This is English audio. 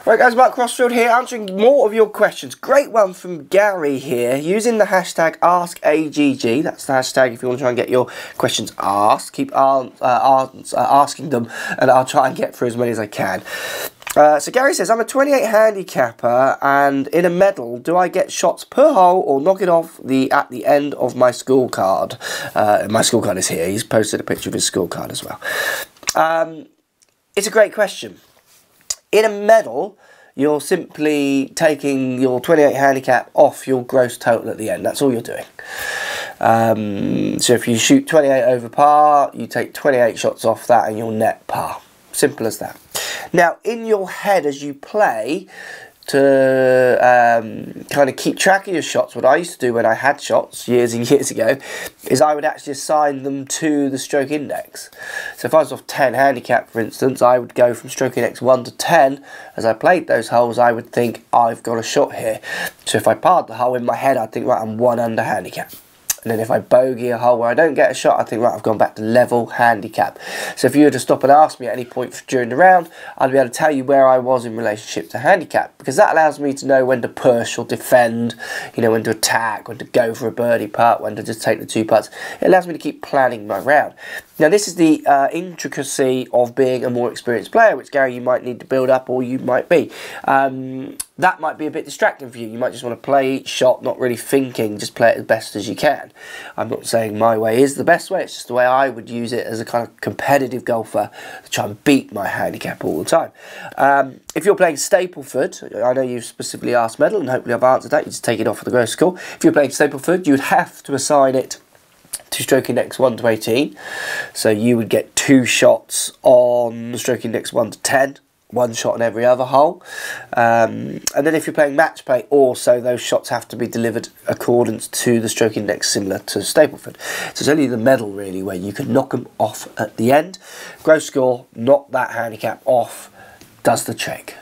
Right guys, Mark Crossfield here, answering more of your questions. Great one from Gary here, using the hashtag AskAGG. That's the hashtag if you want to try and get your questions asked. Keep asking them, and I'll try and get through as many as I can. So Gary says, I'm a 28 handicapper, and in a medal, do I get shots per hole or knock it off at the end of my scorecard? My scorecard is here. He's posted a picture of his scorecard as well. It's a great question. In a medal, you're simply taking your 28 handicap off your gross total at the end. That's all you're doing. So if you shoot 28 over par, you take 28 shots off that and you'll net par. Simple as that. Now, in your head as you play, to kind of keep track of your shots, what I used to do when I had shots years and years ago is I would actually assign them to the stroke index. So if I was off 10 handicap, for instance, I would go from stroke index 1 to 10. As I played those holes, I would think, I've got a shot here. So if I parred the hole in my head, I'd think, right, I'm 1 under handicap. And then if I bogey a hole where I don't get a shot, I think, right, I've gone back to level handicap. So if you were to stop and ask me at any point during the round, I'd be able to tell you where I was in relationship to handicap, because that allows me to know when to push or defend, you know, when to attack, when to go for a birdie putt, when to just take the 2 putts. It allows me to keep planning my round. Now, this is the intricacy of being a more experienced player, which, Gary, you might need to build up, or you might be. That might be a bit distracting for you. You might just want to play each shot, not really thinking, just play it as best as you can. I'm not saying my way is the best way, it's just the way I would use it as a kind of competitive golfer to try and beat my handicap all the time. If you're playing Stapleford, I know you've specifically asked medal, and hopefully I've answered that, you just take it off of the gross score. If you're playing Stapleford, you would have to assign it to stroke index 1 to 18. So you would get 2 shots on stroke index 1 to 10. 1 shot on every other hole. And then if you're playing match play, also those shots have to be delivered accordance to the stroke index similar to Stapleford. So it's only the medal really where you can knock them off at the end. Gross score, knock that handicap off, does the trick.